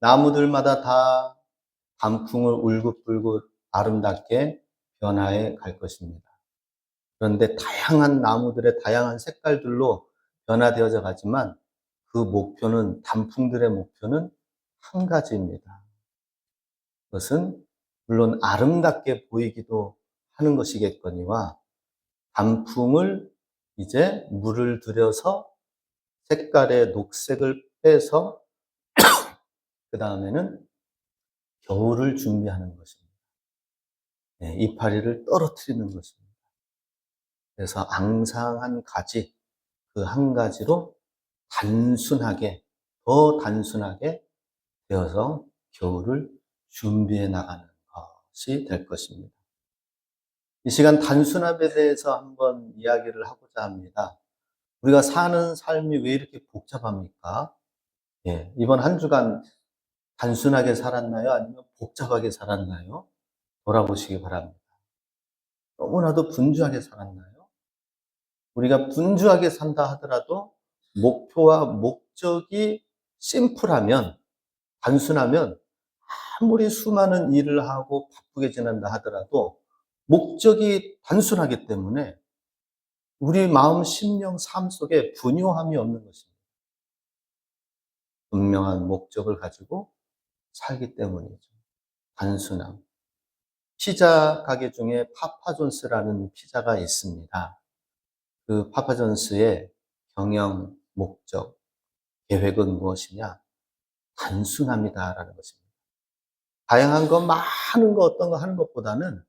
나무들마다 다 단풍을 울긋불긋 아름답게 변화해 갈 것입니다. 그런데 다양한 나무들의 다양한 색깔들로 변화되어져 가지만 그 목표는, 단풍들의 목표는 한 가지입니다. 그것은 물론 아름답게 보이기도 하는 것이겠거니와 단풍을 이제 물을 들여서 색깔의 녹색을 빼서 그 다음에는 겨울을 준비하는 것입니다. 이파리를 떨어뜨리는 것입니다. 그래서 앙상한 가지, 그 한 가지로 단순하게, 더 단순하게 되어서 겨울을 준비해 나가는 것이 될 것입니다. 이 시간 단순함에 대해서 한번 이야기를 하고자 합니다. 우리가 사는 삶이 왜 이렇게 복잡합니까? 이번 한 주간 단순하게 살았나요? 아니면 복잡하게 살았나요? 돌아보시기 바랍니다. 너무나도 분주하게 살았나요? 우리가 분주하게 산다 하더라도 목표와 목적이 심플하면, 단순하면 아무리 수많은 일을 하고 바쁘게 지낸다 하더라도 목적이 단순하기 때문에 우리 마음, 심령, 삶 속에 분요함이 없는 것입니다. 분명한 목적을 가지고 살기 때문이죠. 단순함. 피자 가게 중에 파파존스라는 피자가 있습니다. 그 파파존스의 경영 목적, 계획은 무엇이냐? 단순함이다라는 것입니다. 다양한 거, 많은 거, 어떤 거 하는 것보다는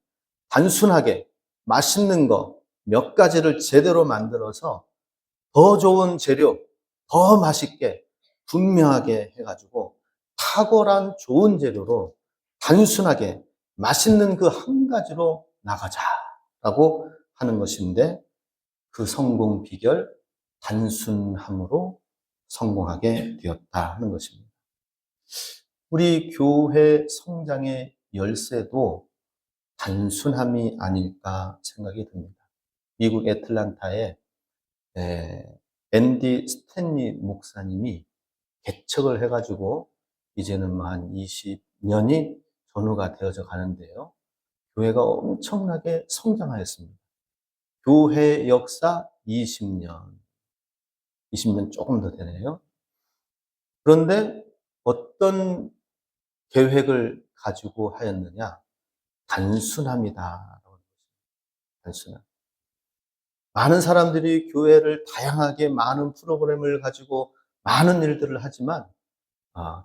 단순하게 맛있는 거 몇 가지를 제대로 만들어서 더 좋은 재료, 더 맛있게, 분명하게 해가지고 탁월한 좋은 재료로 단순하게 맛있는 그 한 가지로 나가자라고 하는 것인데, 그 성공 비결, 단순함으로 성공하게 되었다 하는 것입니다. 우리 교회 성장의 열쇠도 단순함이 아닐까 생각이 듭니다. 미국 애틀랜타에 앤디 스탠리 목사님이 개척을 해가지고 이제는 한 20년이 전후가 되어져 가는데요. 교회가 엄청나게 성장하였습니다. 교회 역사 20년 조금 더 되네요. 그런데 어떤 계획을 가지고 하였느냐? 단순함이다. 단순함. 많은 사람들이 교회를 다양하게 많은 프로그램을 가지고 많은 일들을 하지만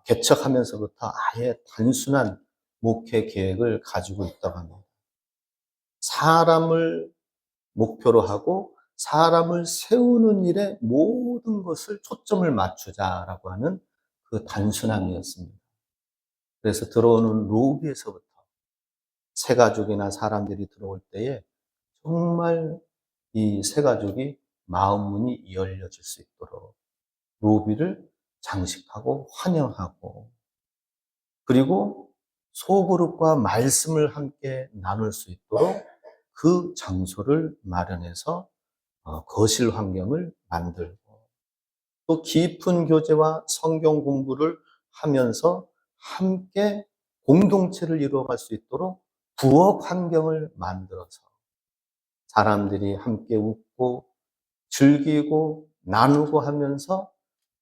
개척하면서부터 아예 단순한 목회 계획을 가지고 있다고 합니다. 사람을 목표로 하고 사람을 세우는 일에 모든 것을 초점을 맞추자라고 하는 그 단순함이었습니다. 그래서 들어오는 로비에서부터 새가족이나 사람들이 들어올 때에 정말 이 새가족이 마음문이 열려질 수 있도록 로비를 장식하고 환영하고, 그리고 소그룹과 말씀을 함께 나눌 수 있도록 그 장소를 마련해서 거실 환경을 만들고, 또 깊은 교제와 성경 공부를 하면서 함께 공동체를 이루어갈 수 있도록 부엌 환경을 만들어서 사람들이 함께 웃고 즐기고 나누고 하면서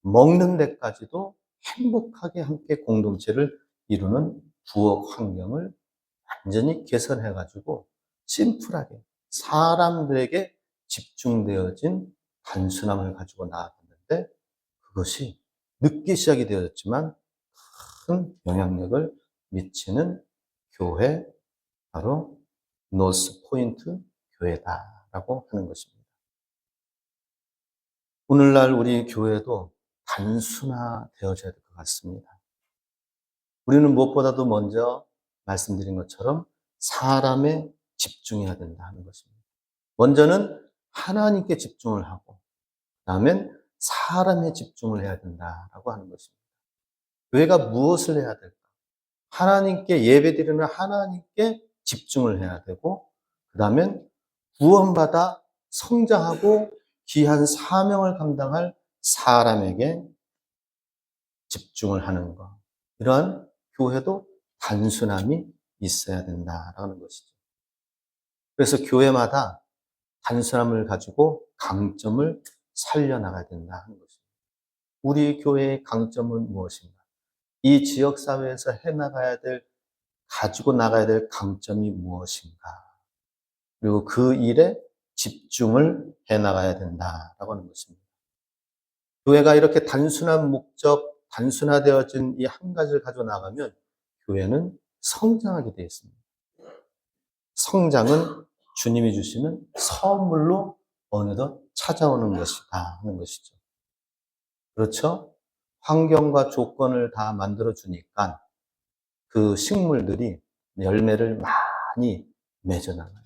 먹는 데까지도 행복하게 함께 공동체를 이루는 부엌 환경을 완전히 개선해가지고 심플하게 사람들에게 집중되어진 단순함을 가지고 나아갔는데, 그것이 늦게 시작이 되었지만 큰 영향력을 미치는 교회, 바로 노스 포인트 교회다라고 하는 것입니다. 오늘날 우리 교회도 단순화되어져야 될 것 같습니다. 우리는 무엇보다도 먼저 말씀드린 것처럼 사람에 집중해야 된다 하는 것입니다. 먼저는 하나님께 집중을 하고, 다음엔 사람에 집중을 해야 된다라고 하는 것입니다. 교회가 무엇을 해야 될까? 하나님께 예배드리는 하나님께 집중을 해야 되고, 그 다음엔 구원받아 성장하고 귀한 사명을 감당할 사람에게 집중을 하는 것. 이러한 교회도 단순함이 있어야 된다라는 것이죠. 그래서 교회마다 단순함을 가지고 강점을 살려나가야 된다 하는 것입니다. 우리 교회의 강점은 무엇인가? 이 지역사회에서 가지고 나가야 될 강점이 무엇인가? 그리고 그 일에 집중을 해나가야 된다라고 하는 것입니다. 교회가 이렇게 단순한 목적, 단순화되어진 이 한 가지를 가지고 나가면 교회는 성장하게 되어 있습니다. 성장은 주님이 주시는 선물로 어느덧 찾아오는 것이다 하는 것이죠. 그렇죠? 환경과 조건을 다 만들어 주니까 그 식물들이 열매를 많이 맺어나가요.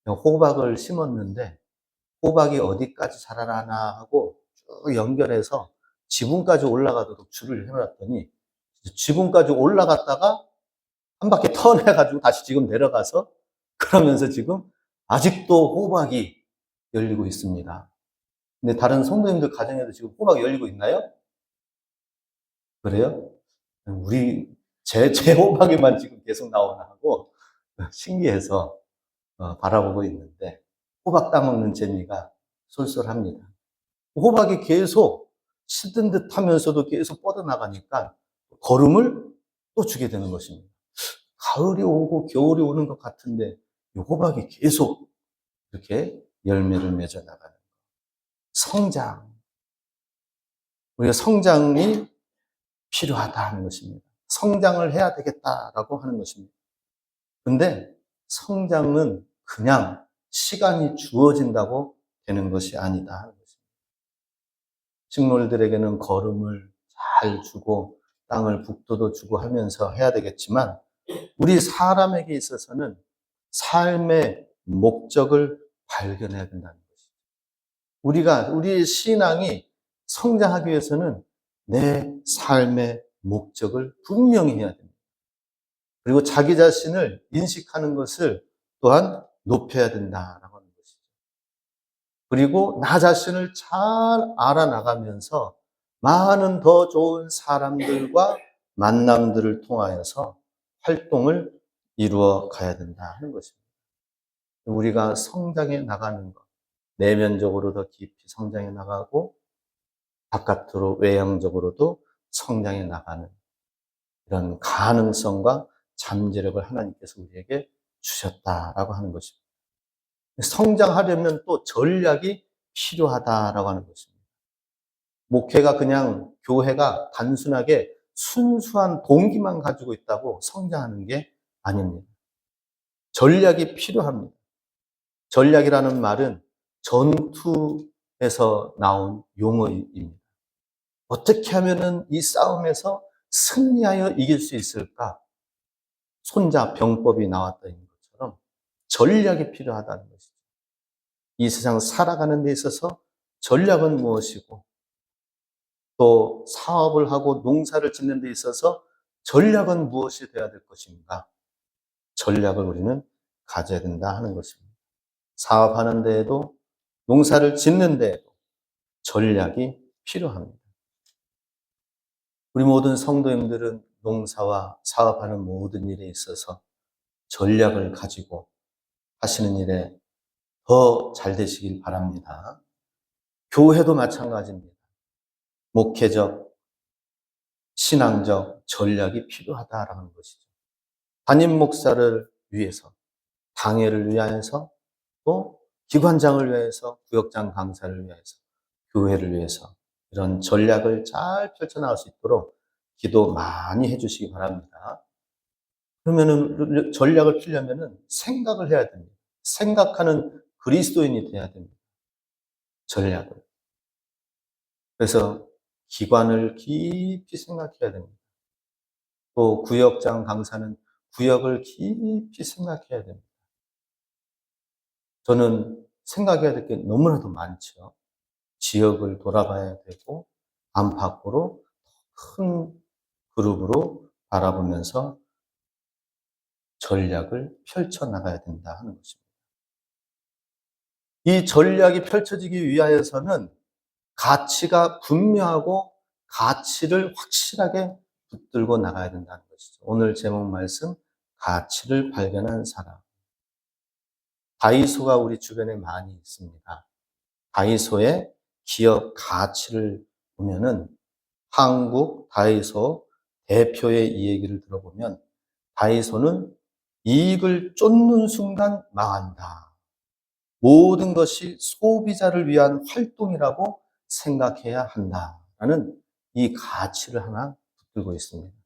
호박을 심었는데 호박이 어디까지 자라나 하고 쭉 연결해서 지붕까지 올라가도록 줄을 해놨더니 지붕까지 올라갔다가 한 바퀴 턴해가지고 다시 지금 내려가서 그러면서 지금 아직도 호박이 열리고 있습니다. 근데 다른 성도님들 가정에도 지금 호박이 열리고 있나요? 그래요? 제 호박에만 지금 계속 나오나 하고 신기해서 바라보고 있는데 호박 따먹는 재미가 쏠쏠합니다. 호박이 계속 시든 듯 하면서도 계속 뻗어나가니까 거름을 또 주게 되는 것입니다. 가을이 오고 겨울이 오는 것 같은데 이 호박이 계속 이렇게 열매를 맺어 나가는 성장. 우리가 성장이 필요하다는 것입니다. 성장을 해야 되겠다라고 하는 것입니다. 근데 성장은 그냥 시간이 주어진다고 되는 것이 아니다 하는 것입니다. 식물들에게는 거름을 잘 주고 땅을 북돋워 주고 하면서 해야 되겠지만 우리 사람에게 있어서는 삶의 목적을 발견해야 된다는 것이죠. 우리의 신앙이 성장하기 위해서는 내 삶의 목적을 분명히 해야 됩니다. 그리고 자기 자신을 인식하는 것을 또한 높여야 된다라고 하는 것이죠. 그리고 나 자신을 잘 알아나가면서 많은 더 좋은 사람들과 만남들을 통하여서 활동을 이루어 가야 된다 하는 것입니다. 우리가 성장해 나가는 것, 내면적으로 더 깊이 성장해 나가고 바깥으로 외형적으로도 성장해 나가는 이런 가능성과 잠재력을 하나님께서 우리에게 주셨다라고 하는 것입니다. 성장하려면 또 전략이 필요하다라고 하는 것입니다. 목회가 그냥 교회가 단순하게 순수한 동기만 가지고 있다고 성장하는 게 아닙니다. 전략이 필요합니다. 전략이라는 말은 전투에서 나온 용어입니다. 어떻게 하면은 이 싸움에서 승리하여 이길 수 있을까? 손자 병법이 나왔다는 것처럼 전략이 필요하다는 것이죠. 이 세상 살아가는 데 있어서 전략은 무엇이고 또 사업을 하고 농사를 짓는 데 있어서 전략은 무엇이 되어야 될 것인가? 전략을 우리는 가져야 된다 하는 것입니다. 사업하는 데에도 농사를 짓는 데에도 전략이 필요합니다. 우리 모든 성도님들은 농사와 사업하는 모든 일에 있어서 전략을 가지고 하시는 일에 더 잘 되시길 바랍니다. 교회도 마찬가지입니다. 목회적, 신앙적 전략이 필요하다라는 것이죠. 담임 목사를 위해서, 당회를 위하여서, 또 기관장을 위해서, 구역장 강사를 위해서, 교회를 위해서 이런 전략을 잘 펼쳐나갈 수 있도록 기도 많이 해주시기 바랍니다. 그러면은 전략을 피려면은 생각을 해야 됩니다. 생각하는 그리스도인이 돼야 됩니다. 전략을. 그래서 기관을 깊이 생각해야 됩니다. 또 구역장 강사는 구역을 깊이 생각해야 됩니다. 저는 생각해야 될 게 너무나도 많죠. 지역을 돌아봐야 되고 안팎으로 큰 그룹으로 바라보면서 전략을 펼쳐나가야 된다 하는 것입니다. 이 전략이 펼쳐지기 위하여서는 가치가 분명하고 가치를 확실하게 붙들고 나가야 된다는 것이죠. 오늘 제목 말씀, 가치를 발견한 사람. 다이소가 우리 주변에 많이 있습니다. 다이소의 기업 가치를 보면은 한국 다이소 대표의 이 얘기를 들어보면 다이소는 이익을 쫓는 순간 망한다. 모든 것이 소비자를 위한 활동이라고 생각해야 한다라는 이 가치를 하나 붙들고 있습니다.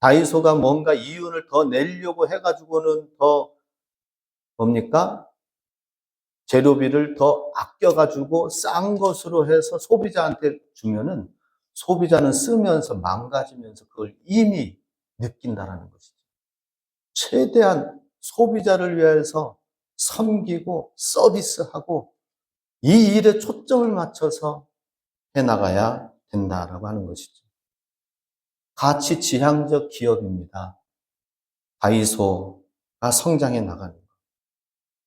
다이소가 뭔가 이윤을 더 내려고 해가지고는 더 뭡니까? 재료비를 더 아껴가지고 싼 것으로 해서 소비자한테 주면은 소비자는 쓰면서 망가지면서 그걸 이미 느낀다라는 것이죠. 최대한 소비자를 위해서 섬기고 서비스하고 이 일에 초점을 맞춰서 해나가야 된다라고 하는 것이죠. 가치 지향적 기업입니다. 다이소가 성장해 나가는 것.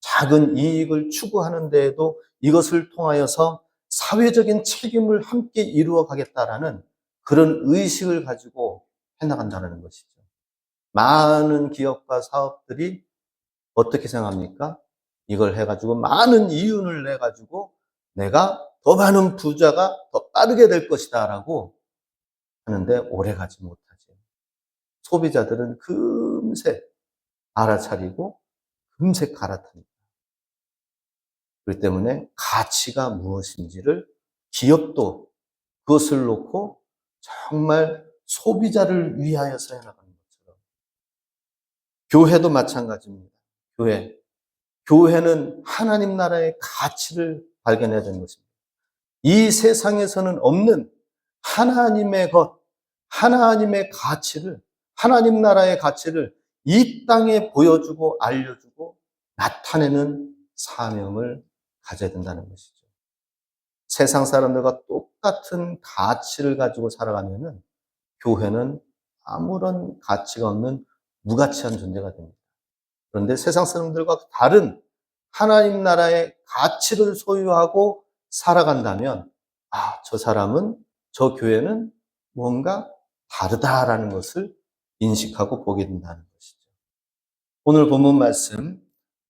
작은 이익을 추구하는 데에도 이것을 통하여서 사회적인 책임을 함께 이루어 가겠다라는 그런 의식을 가지고 해나간다는 것이죠. 많은 기업과 사업들이 어떻게 생각합니까? 이걸 해가지고 많은 이윤을 내가지고 내가 더 많은 부자가 더 빠르게 될 것이다 라고 하는데 오래 가지 못하죠. 소비자들은 금세 알아차리고 금세 갈아탑니다. 그렇기 때문에 가치가 무엇인지를 기업도 그것을 놓고 정말 소비자를 위하여서 해나가는 것처럼 교회도 마찬가지입니다. 교회는 하나님 나라의 가치를 발견해야 되는 것입니다. 이 세상에서는 없는 하나님의 것, 하나님의 가치를, 하나님 나라의 가치를 이 땅에 보여주고 알려주고 나타내는 사명을 가져야 된다는 것이죠. 세상 사람들과 똑같은 가치를 가지고 살아가면은 교회는 아무런 가치가 없는 무가치한 존재가 됩니다. 그런데 세상 사람들과 다른 하나님 나라의 가치를 소유하고 살아간다면, 저 사람은, 저 교회는 뭔가 다르다라는 것을 인식하고 보게 된다는 것이죠. 오늘 본문 말씀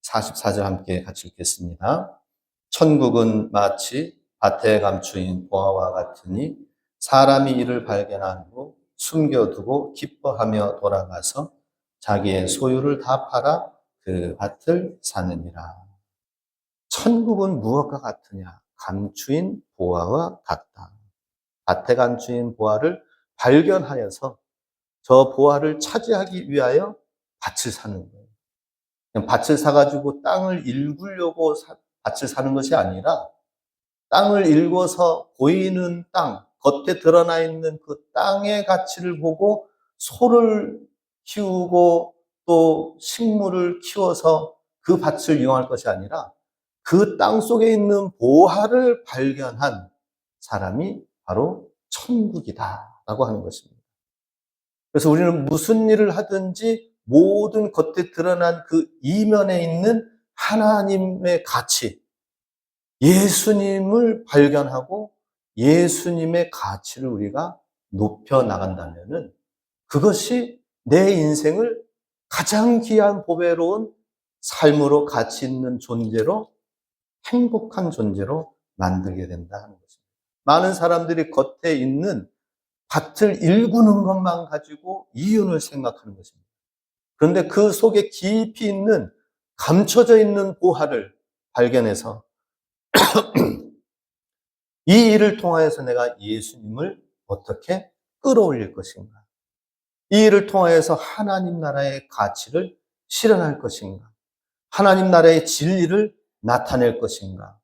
44절 함께 같이 읽겠습니다. 천국은 마치 밭에 감추인 보화와 같으니 사람이 이를 발견한 후 숨겨두고 기뻐하며 돌아가서 자기의 소유를 다 팔아 그 밭을 사느니라. 천국은 무엇과 같으냐? 감추인 보화와 같다. 밭에 감추인 보화를 발견하여서 저 보화를 차지하기 위하여 밭을 사는 거예요. 그냥 밭을 사가지고 땅을 일구려고 밭을 사는 것이 아니라 땅을 일궈서 보이는 땅, 겉에 드러나 있는 그 땅의 가치를 보고 소를 키우고 또 식물을 키워서 그 밭을 이용할 것이 아니라 그 땅 속에 있는 보화를 발견한 사람이 바로 천국이다라고 하는 것입니다. 그래서 우리는 무슨 일을 하든지 모든 겉에 드러난 그 이면에 있는 하나님의 가치, 예수님을 발견하고 예수님의 가치를 우리가 높여 나간다면은 그것이 내 인생을 가장 귀한 보배로운 삶으로 가치 있는 존재로 행복한 존재로 만들게 된다 하는 것입니다. 많은 사람들이 겉에 있는 밭을 일구는 것만 가지고 이윤을 생각하는 것입니다. 그런데 그 속에 깊이 있는 감춰져 있는 보화를 발견해서 이 일을 통하여서 내가 예수님을 어떻게 끌어올릴 것인가? 이 일을 통하여서 하나님 나라의 가치를 실현할 것인가? 하나님 나라의 진리를 나타낼 것인가?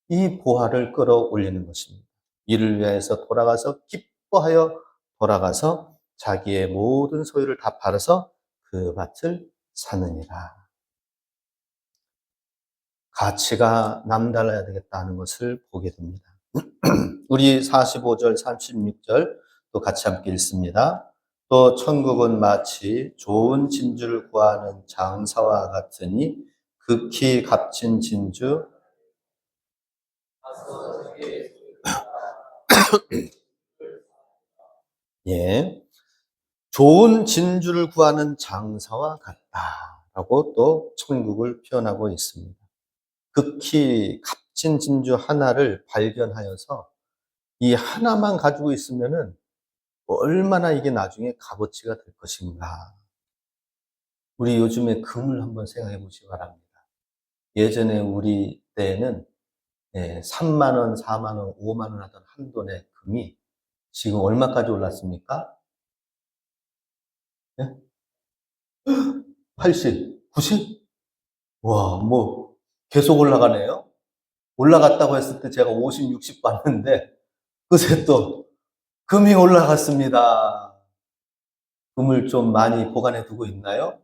이 보화를 끌어올리는 것입니다. 이를 위해서 돌아가서 기뻐하여 돌아가서 자기의 모든 소유를 다 팔아서 그 밭을 사느니라. 가치가 남달라야 되겠다는 것을 보게 됩니다. 우리 45절, 36절 또 같이 함께 읽습니다. 또 천국은 마치 좋은 진주를 구하는 장사와 같으니 극히 값진 진주 예. 좋은 진주를 구하는 장사와 같다라고 또 천국을 표현하고 있습니다. 극히 값진 진주 하나를 발견하여서 이 하나만 가지고 있으면은 얼마나 이게 나중에 값어치가 될 것인가. 우리 요즘에 금을 한번 생각해 보시기 바랍니다. 예전에 우리 때에는 3만 원, 4만 원, 5만 원 하던 한 돈의 금이 지금 얼마까지 올랐습니까? 예? 80, 90? 와, 뭐 계속 올라가네요. 올라갔다고 했을 때 제가 50, 60 봤는데 그새 또 금이 올라갔습니다. 금을 좀 많이 보관해 두고 있나요?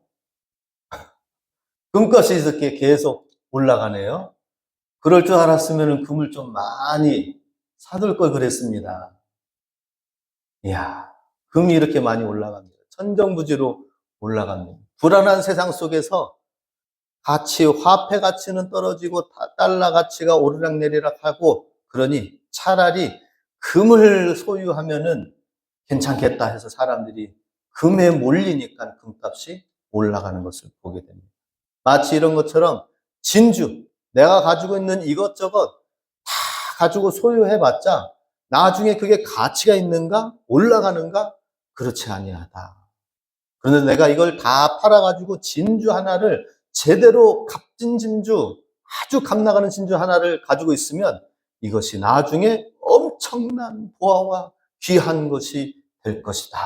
금값이 이렇게 계속 올라가네요. 그럴 줄 알았으면 금을 좀 많이 사둘 걸 그랬습니다. 이야, 금이 이렇게 많이 올라갑니다. 천정부지로 올라갑니다. 불안한 세상 속에서 화폐 가치는 떨어지고 달러 가치가 오르락내리락 하고 그러니 차라리 금을 소유하면은 괜찮겠다 해서 사람들이 금에 몰리니까 금값이 올라가는 것을 보게 됩니다. 마치 이런 것처럼 진주, 내가 가지고 있는 이것저것 다 가지고 소유해봤자 나중에 그게 가치가 있는가? 올라가는가? 그렇지 아니하다. 그런데 내가 이걸 다 팔아가지고 진주 하나를 제대로 값진 진주, 아주 값나가는 진주 하나를 가지고 있으면 이것이 나중에 엄청난 보화와 귀한 것이 될 것이다.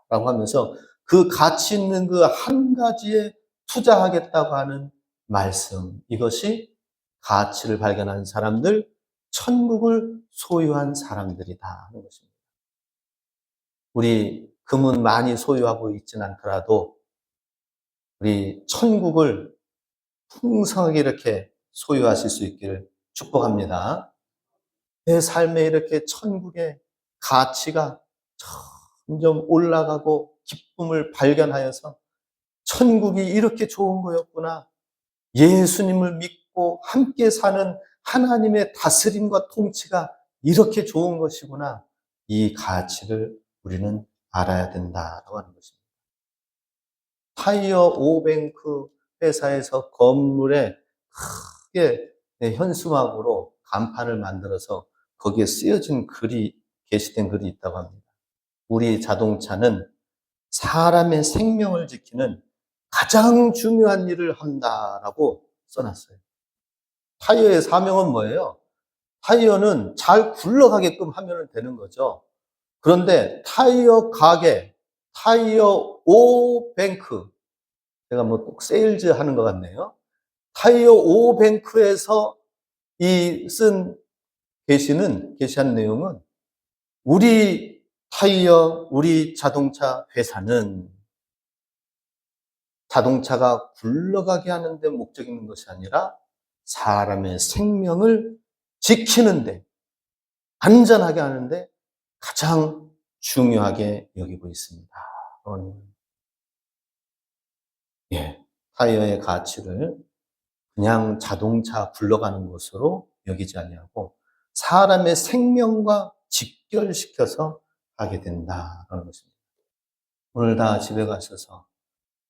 라고 하면서 그 가치 있는 그 한 가지에 투자하겠다고 하는 말씀. 이것이 가치를 발견한 사람들, 천국을 소유한 사람들이다 하는 것입니다. 우리 금은 많이 소유하고 있지는 않더라도 우리 천국을 풍성하게 이렇게 소유하실 수 있기를 축복합니다. 내 삶에 이렇게 천국의 가치가 점점 올라가고 기쁨을 발견하여서 천국이 이렇게 좋은 거였구나. 예수님을 믿고 함께 사는 하나님의 다스림과 통치가 이렇게 좋은 것이구나. 이 가치를 우리는 알아야 된다고 하는 것입니다. 타이어 오뱅크 회사에서 건물에 크게 현수막으로 간판을 만들어서 거기에 쓰여진 게시된 글이 있다고 합니다. 우리 자동차는 사람의 생명을 지키는 가장 중요한 일을 한다라고 써놨어요. 타이어의 사명은 뭐예요? 타이어는 잘 굴러가게끔 하면 되는 거죠. 그런데 타이어 가게, 타이어 오뱅크, 제가 뭐 꼭 세일즈 하는 것 같네요. 타이어 오뱅크에서 게시한 내용은 우리 자동차 회사는 자동차가 굴러가게 하는 데 목적이 있는 것이 아니라 사람의 생명을 지키는데, 안전하게 하는데 가장 중요하게 여기고 있습니다. 타이어의 가치를 그냥 자동차 굴러가는 것으로 여기지 아니하고 사람의 생명과 직결시켜서 하게 된다는 것입니다. 오늘 다 집에 가셔서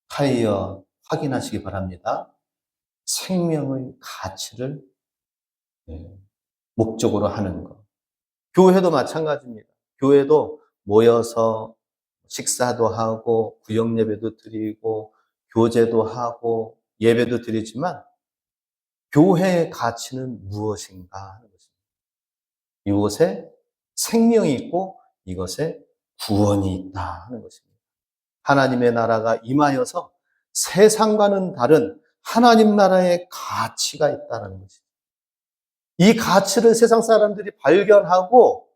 타이어 확인하시기 바랍니다. 생명의 가치를 목적으로 하는 것. 교회도 마찬가지입니다. 교회도 모여서 식사도 하고 구역 예배도 드리고 교제도 하고 예배도 드리지만 교회의 가치는 무엇인가 하는 것입니다. 이곳에 생명이 있고 이것에 구원이 있다 하는 것입니다. 하나님의 나라가 임하여서 세상과는 다른 하나님 나라의 가치가 있다는 것입니다. 이 가치를 세상 사람들이 발견하고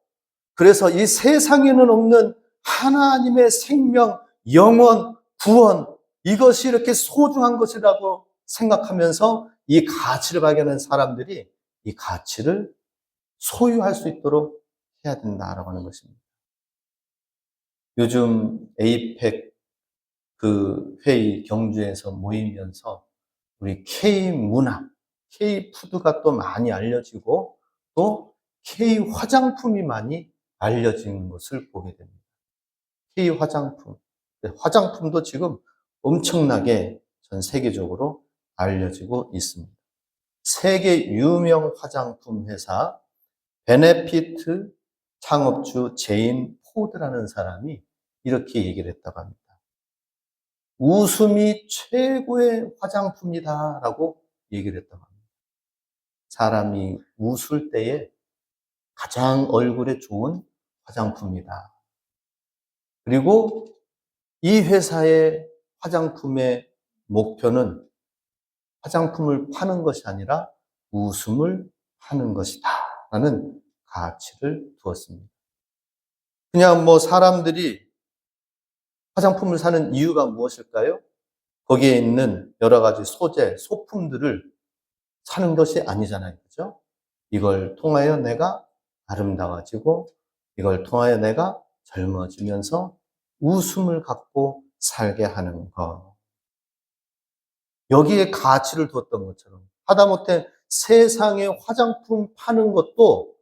그래서 이 세상에는 없는 하나님의 생명, 영원, 구원, 이것이 이렇게 소중한 것이라고 생각하면서 이 가치를 발견한 사람들이 이 가치를 소유할 수 있도록 해야 된다라고 하는 것입니다. 요즘 에이펙 회의 경주에서 모이면서 우리 K-문화, K-푸드가 또 많이 알려지고 또 K-화장품이 많이 알려지는 것을 보게 됩니다. K-화장품. 화장품도 지금 엄청나게 전 세계적으로 알려지고 있습니다. 세계 유명 화장품 회사 베네피트 창업주 제인 포드라는 사람이 이렇게 얘기를 했다고 합니다. 웃음이 최고의 화장품이다라고 얘기를 했다고 합니다. 사람이 웃을 때에 가장 얼굴에 좋은 화장품이다. 그리고 이 회사의 화장품의 목표는 화장품을 파는 것이 아니라 웃음을 파는 것이다 라는 가치를 두었습니다. 그냥 사람들이 화장품을 사는 이유가 무엇일까요? 거기에 있는 여러 가지 소재, 소품들을 사는 것이 아니잖아요. 그죠? 이걸 통하여 내가 아름다워지고 이걸 통하여 내가 젊어지면서 웃음을 갖고 살게 하는 것. 여기에 가치를 두었던 것처럼 하다못해 세상에 화장품 파는 것도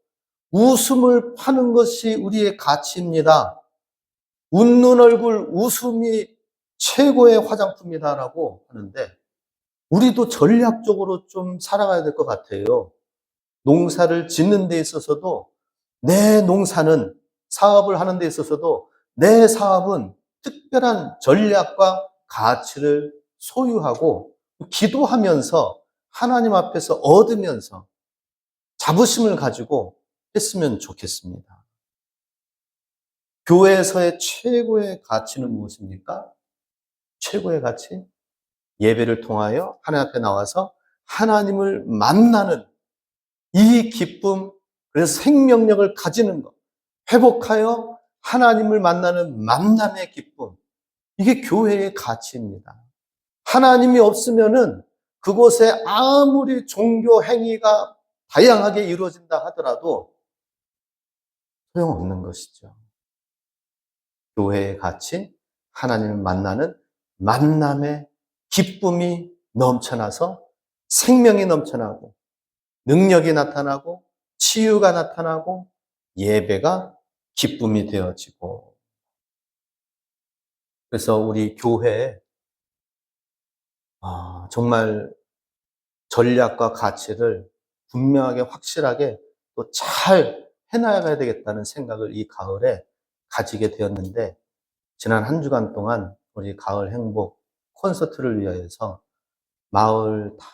웃음을 파는 것이 우리의 가치입니다. 웃는 얼굴, 웃음이 최고의 화장품이다라고 하는데 우리도 전략적으로 좀 살아가야 될 것 같아요. 농사를 짓는 데 있어서도 내 농사는 사업을 하는 데 있어서도 내 사업은 특별한 전략과 가치를 소유하고 기도하면서 하나님 앞에서 얻으면서 자부심을 가지고 했으면 좋겠습니다. 교회에서의 최고의 가치는 무엇입니까? 최고의 가치? 예배를 통하여 하나님 앞에 나와서 하나님을 만나는 이 기쁨, 그래서 생명력을 가지는 것, 회복하여 하나님을 만나는 만남의 기쁨, 이게 교회의 가치입니다. 하나님이 없으면은 그곳에 아무리 종교 행위가 다양하게 이루어진다 하더라도 소용없는 것이죠. 교회의 가치, 하나님을 만나는 만남의 기쁨이 넘쳐나서 생명이 넘쳐나고 능력이 나타나고 치유가 나타나고 예배가 기쁨이 되어지고 그래서 우리 교회에 정말 전략과 가치를 분명하게 확실하게 또 잘 해나가야 되겠다는 생각을 이 가을에 가지게 되었는데 지난 한 주간 동안 우리 가을 행복 콘서트를 위하여서 마을 다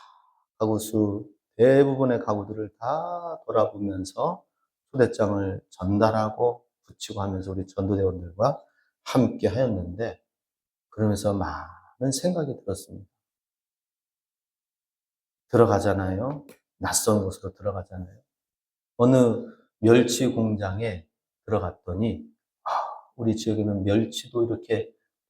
가구수 대부분의 가구들을 다 돌아보면서 초대장을 전달하고 붙이고 하면서 우리 전도대원들과 함께 하였는데 그러면서 많은 생각이 들었습니다. 들어가잖아요. 낯선 곳으로 들어가잖아요. 어느 멸치 공장에 들어갔더니 우리 지역에는 멸치도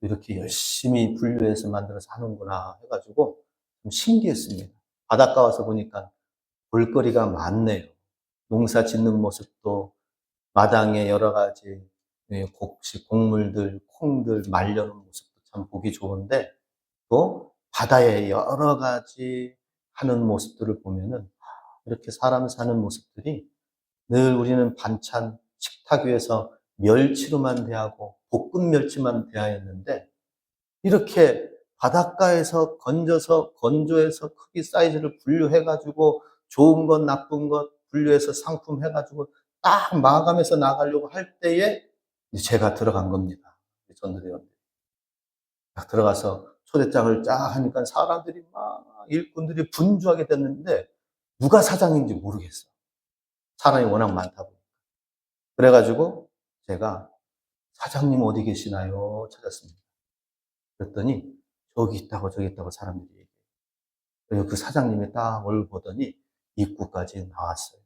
이렇게 열심히 분류해서 만들어서 하는구나 해가지고 좀 신기했습니다. 바닷가 와서 보니까 볼거리가 많네요. 농사 짓는 모습도 마당에 여러 가지 곡식, 곡물들, 콩들 말려놓은 모습도 참 보기 좋은데 또 바다에 여러 가지 하는 모습들을 보면은 이렇게 사람 사는 모습들이 늘 우리는 반찬, 식탁 위에서 멸치로만 대하고 볶은 멸치만 대하였는데 이렇게 바닷가에서 건조해서 크기 사이즈를 분류해가지고 좋은 것, 나쁜 것 분류해서 상품 해가지고 딱 마감해서 나가려고 할 때에 제가 들어간 겁니다. 전도대원들이. 딱 들어가서 초대장을 쫙 하니까 사람들이 막 일꾼들이 분주하게 됐는데 누가 사장인지 모르겠어. 사람이 워낙 많다 보니까. 그래가지고 제가 사장님 어디 계시나요? 찾았습니다. 그랬더니 저기 있다고 사람들이 얘기해요. 그래서 그 사장님이 딱 얼굴 보더니 입구까지 나왔어요.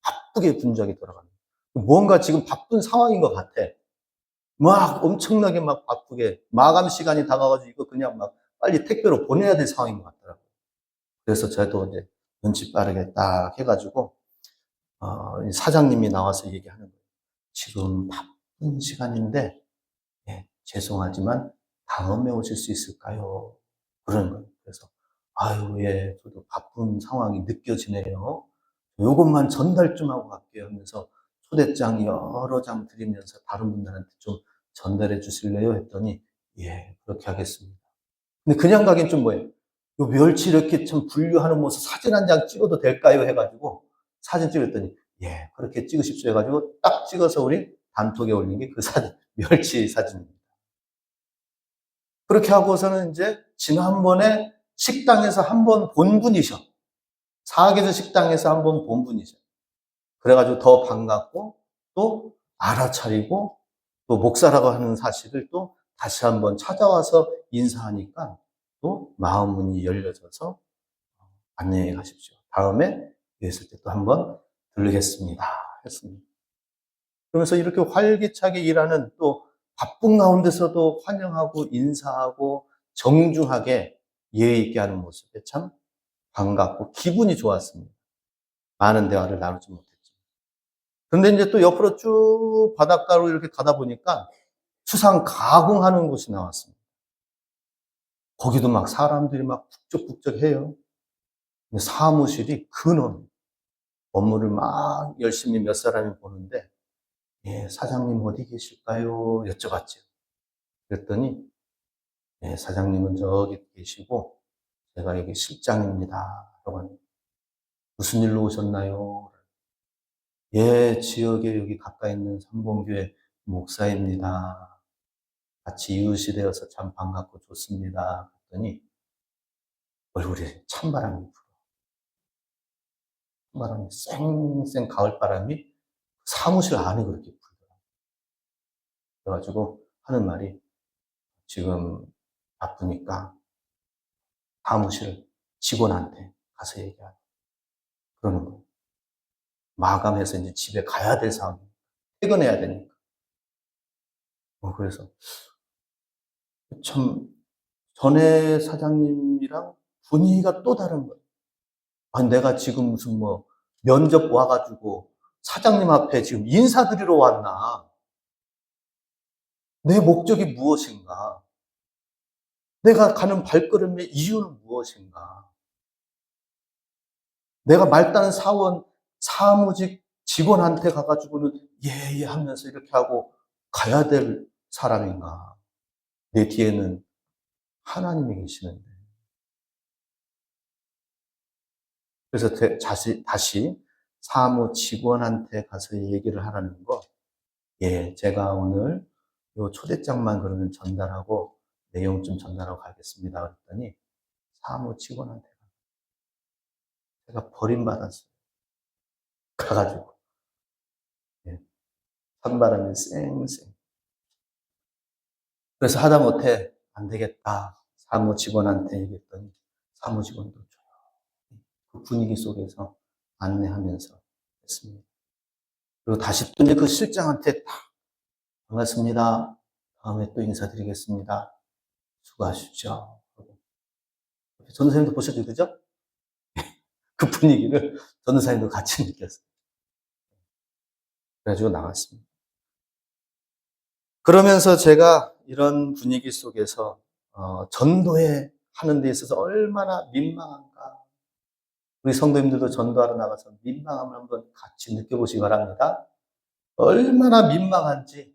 바쁘게 분주하게 돌아갑니다. 뭔가 지금 바쁜 상황인 것 같아. 막 엄청나게 막 바쁘게 마감 시간이 다가가지고 이거 그냥 막 빨리 택배로 보내야 될 상황인 것 같더라고요. 그래서 저도 이제 눈치 빠르게 딱 해가지고 사장님이 나와서 얘기하는 거예요. 지금 바쁜 시간인데 죄송하지만 다음에 오실 수 있을까요? 그러는 거예요. 그래서 아유 예 저도 바쁜 상황이 느껴지네요. 요것만 전달 좀 하고 갈게요 하면서 초대장 여러 장 드리면서 다른 분들한테 좀 전달해 주실래요? 했더니 예, 그렇게 하겠습니다. 근데 그냥 가긴 좀 뭐예요? 요 멸치 이렇게 참 분류하는 모습 사진 한 장 찍어도 될까요? 해가지고 사진 찍었더니 예, 그렇게 찍으십시오 해가지고 딱 찍어서 우리 단톡에 올린 게 그 사진, 멸치 사진입니다. 그렇게 하고서는 이제 지난번에 식당에서 한번 본 분이셔. 사계절 식당에서 한번 본 분이셔. 그래가지고 더 반갑고 또 알아차리고 또 목사라고 하는 사실을 또 다시 한번 찾아와서 인사하니까 또 마음 문이 열려져서 안녕히 가십시오. 다음에 있을 때 또 한번 들르겠습니다. 했습니다. 그러면서 이렇게 활기차게 일하는 또 바쁜 가운데서도 환영하고 인사하고 정중하게 예의 있게 하는 모습에 참 반갑고 기분이 좋았습니다. 많은 대화를 나누지 못했죠. 그런데 이제 또 옆으로 쭉 바닷가로 이렇게 가다 보니까 수상 가공하는 곳이 나왔습니다. 거기도 막 사람들이 막 북적북적해요. 근데 사무실이 근원, 업무를 막 열심히 몇 사람이 보는데, 예, 사장님 어디 계실까요? 여쭤봤죠. 그랬더니, 예, 사장님은 저기 계시고, 제가 여기 실장입니다. 라고 하는, 무슨 일로 오셨나요? 예, 지역에 여기 가까이 있는 삼봉교회 목사입니다. 같이 이웃이 되어서 참 반갑고 좋습니다. 그랬더니, 얼굴에 찬바람이 불어. 찬바람이 쌩쌩 가을바람이 사무실 안에 그렇게 불더라고요. 그래가지고 하는 말이 지금 바쁘니까 사무실 직원한테 가서 얘기하라. 그러는 거예요. 마감해서 이제 집에 가야 될 상황. 퇴근해야 되니까. 그래서 참 전에 사장님이랑 분위기가 또 다른 거예요. 아니, 내가 지금 무슨 뭐 면접 와가지고 사장님 앞에 지금 인사드리러 왔나? 내 목적이 무엇인가? 내가 가는 발걸음의 이유는 무엇인가? 내가 말단 사원, 사무직 직원한테 가가지고는 예 하면서 이렇게 하고 가야 될 사람인가? 내 뒤에는 하나님이 계시는데. 그래서 다시 사무 직원한테 가서 얘기를 하라는 거. 예, 제가 오늘 요 초대장만 그러면 전달하고 내용 좀 전달하고 가겠습니다. 그랬더니 사무 직원한테 제가 버림받았어요. 가가지고. 예, 찬바람이 쌩쌩. 그래서 하다못해 안 되겠다. 사무 직원한테 얘기했더니 사무 직원도 조용히 그 분위기 속에서 안내하면서 했습니다. 그리고 다시 또 이제 그 실장한테 딱 반갑습니다. 다음에 또 인사드리겠습니다. 수고하십시오. 전도사님도 보셨죠, 그죠? 그 분위기를 전도사님도 같이 느꼈어요. 그래가지고 나갔습니다. 그러면서 제가 이런 분위기 속에서 전도회 하는 데 있어서 얼마나 민망한가. 우리 성도님들도 전도하러 나가서 민망함을 한번 같이 느껴보시기 바랍니다. 얼마나 민망한지.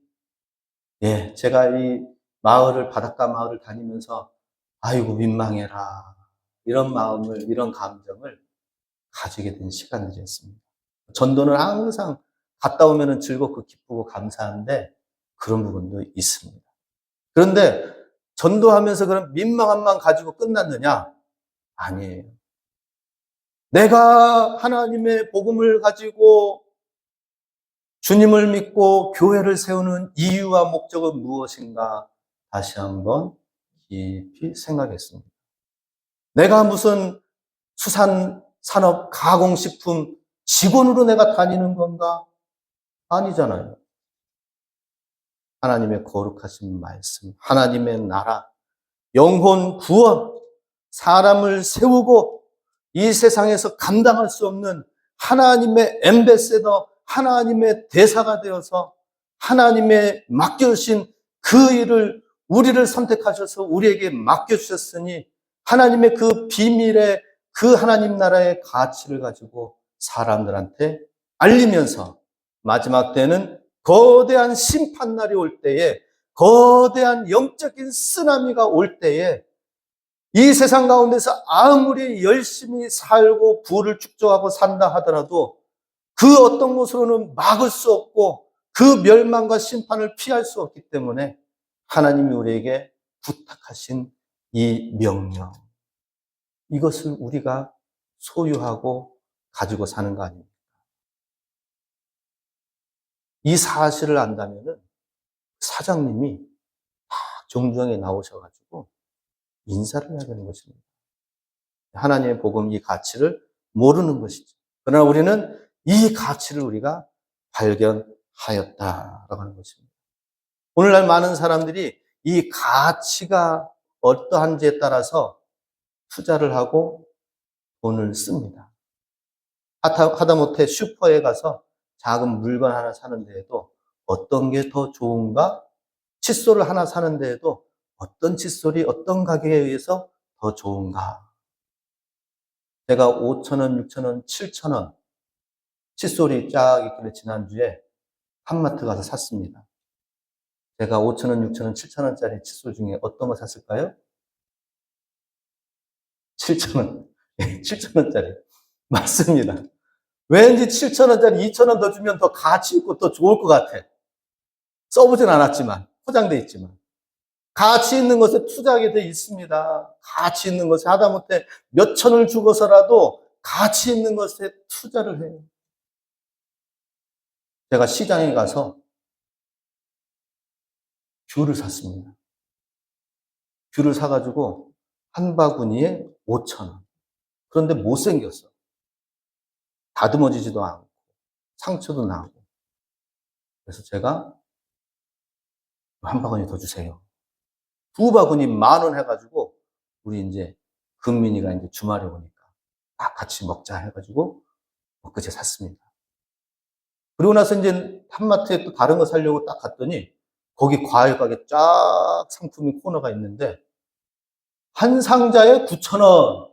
예, 제가 이 마을을, 바닷가 마을을 다니면서 아이고 민망해라. 이런 마음을, 이런 감정을 가지게 된 시간들이었습니다. 전도는 항상 갔다 오면 즐겁고 기쁘고 감사한데 그런 부분도 있습니다. 그런데 전도하면서 그런 민망함만 가지고 끝났느냐? 아니에요. 내가 하나님의 복음을 가지고 주님을 믿고 교회를 세우는 이유와 목적은 무엇인가? 다시 한번 깊이 생각했습니다. 내가 무슨 수산, 산업, 가공식품 직원으로 내가 다니는 건가? 아니잖아요. 하나님의 거룩하신 말씀, 하나님의 나라, 영혼 구원, 사람을 세우고 이 세상에서 감당할 수 없는 하나님의 앰베세더, 하나님의 대사가 되어서 하나님의 맡겨주신 그 일을 우리를 선택하셔서 우리에게 맡겨주셨으니 하나님의 그 비밀의 그 하나님 나라의 가치를 가지고 사람들한테 알리면서 마지막 때는 거대한 심판날이 올 때에 거대한 영적인 쓰나미가 올 때에 이 세상 가운데서 아무리 열심히 살고 부를 축적하고 산다 하더라도 그 어떤 것으로는 막을 수 없고 그 멸망과 심판을 피할 수 없기 때문에 하나님이 우리에게 부탁하신 이 명령, 이것을 우리가 소유하고 가지고 사는 거 아닙니까? 이 사실을 안다면은 사장님이 다 종중에 나오셔가지고 인사를 해야 되는 것입니다. 하나님의 복음, 이 가치를 모르는 것이죠. 그러나 우리는 이 가치를 우리가 발견하였다라고 하는 것입니다. 오늘날 많은 사람들이 이 가치가 어떠한지에 따라서 투자를 하고 돈을 씁니다. 하다못해 슈퍼에 가서 작은 물건 하나 사는 데에도 어떤 게 더 좋은가? 칫솔을 하나 사는 데에도 어떤 칫솔이 어떤 가격에 의해서 더 좋은가? 제가 5,000원, 6,000원, 7,000원 칫솔이 쫙 있길래 지난주에 한마트 가서 샀습니다. 제가 5,000원, 6,000원, 7,000원짜리 칫솔 중에 어떤 거 샀을까요? 7,000원. 7,000원짜리. 맞습니다. 왠지 7,000원짜리 2,000원 더 주면 더 가치 있고 더 좋을 것 같아. 써보진 않았지만, 포장돼 있지만. 가치 있는 것에 투자하게 돼 있습니다. 가치 있는 것에 하다못해 몇 천을 주고서라도 가치 있는 것에 투자를 해요. 제가 시장에 가서 귤을 샀습니다. 귤을 사가지고 한 바구니에 5,000원. 그런데 못생겼어. 다듬어지지도 않고 상처도 나고. 그래서 제가 한 바구니 더 주세요. 두 바구니 10,000원 해가지고 우리 이제 금민이가 이제 주말에 오니까 다 같이 먹자 해가지고 엊그제 샀습니다. 그리고 나서 이제 한마트에 또 다른 거 사려고 딱 갔더니 거기 과일 가게 쫙 상품이 코너가 있는데 한 상자에 9,000원.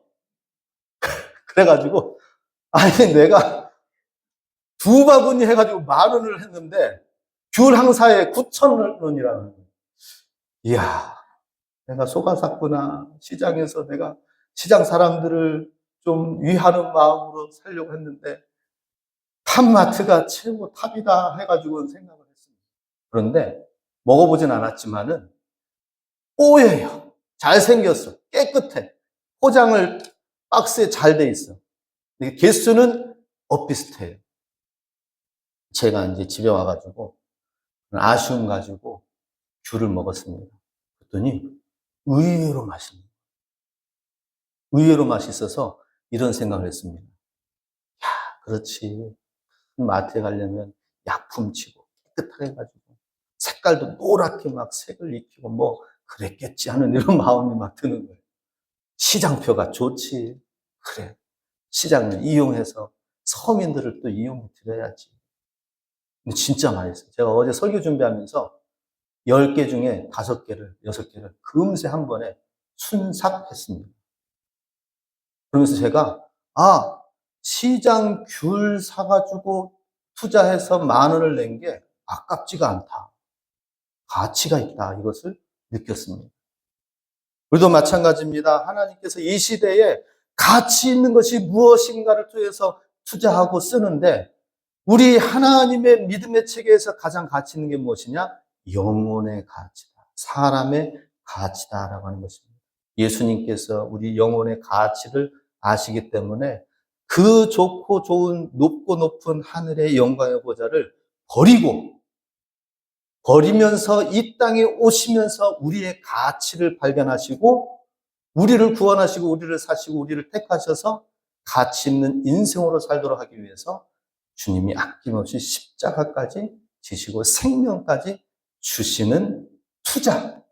그래가지고 아니 내가 두 바구니 해가지고 10,000원을 했는데 귤 한 사에 9,000원이라는 거예요. 이야, 내가 속아샀구나. 시장에서 내가 시장 사람들을 좀 위하는 마음으로 살려고 했는데 탑마트가 최고 탑이다 해가지고 생각을 했습니다. 그런데 먹어보진 않았지만은 뽀예요. 잘생겼어. 깨끗해. 포장을 박스에 잘 돼 있어. 개수는 엇비슷해요. 제가 이제 집에 와가지고 아쉬움 가지고 귤을 먹었습니다. 그랬더니 의외로 맛있네요. 의외로 맛있어서 이런 생각을 했습니다. 야, 그렇지. 마트에 가려면 약품치고 깨끗하게 해가지고 색깔도 노랗게 막 색을 입히고 뭐 그랬겠지 하는 이런 마음이 막 드는 거예요. 시장표가 좋지. 그래. 시장을 이용해서 서민들을 또 이용해 드려야지. 근데 진짜 맛있어요. 제가 어제 설교 준비하면서 10개 중에 5개를, 6개를 금세 한 번에 순삭했습니다. 그러면서 제가, 시장 귤 사가지고 투자해서 10,000원을 낸 게 아깝지가 않다. 가치가 있다. 이것을 느꼈습니다. 우리도 마찬가지입니다. 하나님께서 이 시대에 가치 있는 것이 무엇인가를 통해서 투자하고 쓰는데 우리 하나님의 믿음의 체계에서 가장 가치 있는 게 무엇이냐? 영혼의 가치다. 사람의 가치다라고 하는 것입니다. 예수님께서 우리 영혼의 가치를 아시기 때문에 그 좋고 좋은 높고 높은 하늘의 영광의 보좌를 버리면서 이 땅에 오시면서 우리의 가치를 발견하시고 우리를 구원하시고 우리를 사시고 우리를 택하셔서 가치 있는 인생으로 살도록 하기 위해서 주님이 아낌없이 십자가까지 지시고 생명까지 주시는 투자,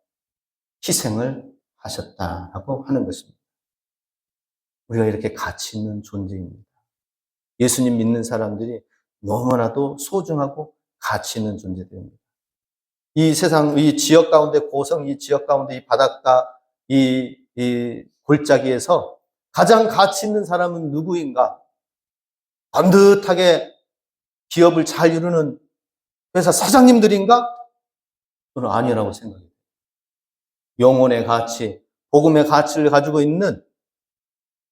희생을 하셨다라고 하는 것입니다. 우리가 이렇게 가치 있는 존재입니다. 예수님 믿는 사람들이 너무나도 소중하고 가치 있는 존재들입니다. 이 세상, 이 지역 가운데, 고성 이 지역 가운데, 이 바닷가, 이 골짜기에서 가장 가치 있는 사람은 누구인가? 반듯하게 기업을 잘 이루는 회사 사장님들인가? 저는 아니라고 생각해요. 영혼의 가치, 복음의 가치를 가지고 있는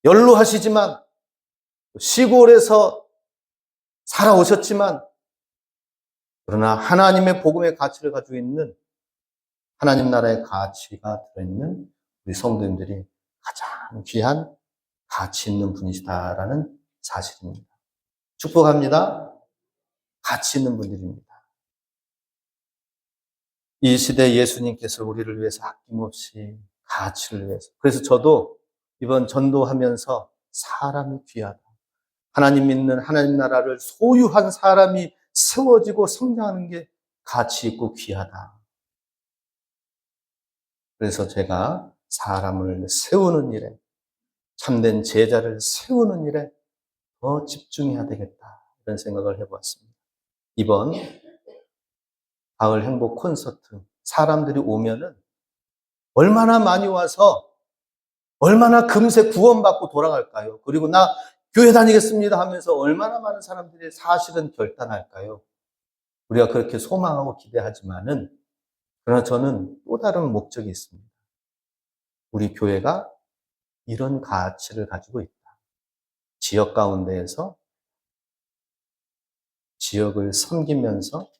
연로하시지만 시골에서 살아오셨지만 그러나 하나님의 복음의 가치를 가지고 있는 하나님 나라의 가치가 들어있는 우리 성도님들이 가장 귀한 가치 있는 분이시다라는 사실입니다. 축복합니다. 가치 있는 분들입니다. 이 시대 예수님께서 우리를 위해서 아낌없이 가치를 위해서. 그래서 저도 이번 전도하면서 사람이 귀하다. 하나님 믿는 하나님 나라를 소유한 사람이 세워지고 성장하는 게 가치 있고 귀하다. 그래서 제가 사람을 세우는 일에, 참된 제자를 세우는 일에 더 집중해야 되겠다. 이런 생각을 해보았습니다. 이번 가을 행복 콘서트, 사람들이 오면은 얼마나 많이 와서 얼마나 금세 구원받고 돌아갈까요? 그리고 나 교회 다니겠습니다 하면서 얼마나 많은 사람들이 사실은 결단할까요? 우리가 그렇게 소망하고 기대하지만은, 그러나 저는 또 다른 목적이 있습니다. 우리 교회가 이런 가치를 가지고 있다. 지역 가운데에서 지역을 섬기면서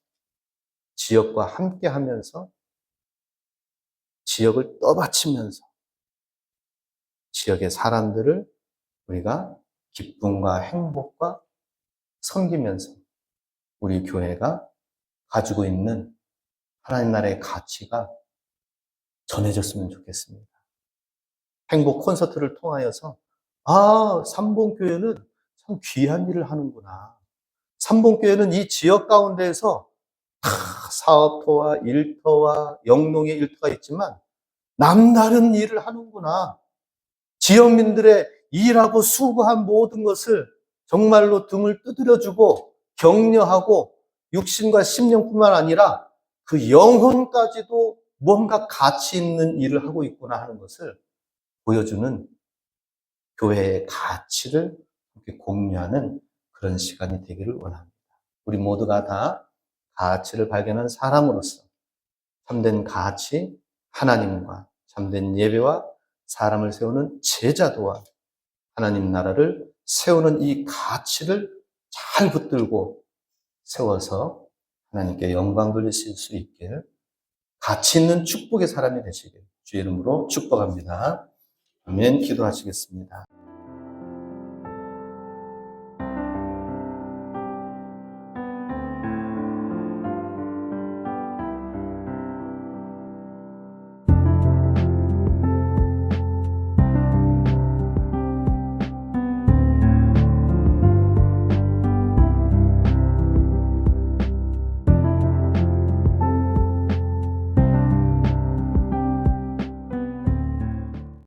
지역과 함께 하면서 지역을 떠받치면서 지역의 사람들을 우리가 기쁨과 행복과 섬기면서 우리 교회가 가지고 있는 하나님 나라의 가치가 전해졌으면 좋겠습니다. 행복 콘서트를 통하여서 삼봉교회는 참 귀한 일을 하는구나. 삼봉교회는 이 지역 가운데에서 다 사업터와 일터와 영농의 일터가 있지만 남다른 일을 하는구나. 지역민들의 일하고 수고한 모든 것을 정말로 등을 두드려주고 격려하고 육신과 심령뿐만 아니라 그 영혼까지도 뭔가 가치 있는 일을 하고 있구나 하는 것을 보여주는 교회의 가치를 공유하는 그런 시간이 되기를 원합니다. 우리 모두가 다 가치를 발견한 사람으로서 참된 가치, 하나님과 참된 예배와 사람을 세우는 제자도와 하나님 나라를 세우는 이 가치를 잘 붙들고 세워서 하나님께 영광 돌리실 수 있길, 가치 있는 축복의 사람이 되시길 주의 이름으로 축복합니다. 아멘. 기도하시겠습니다.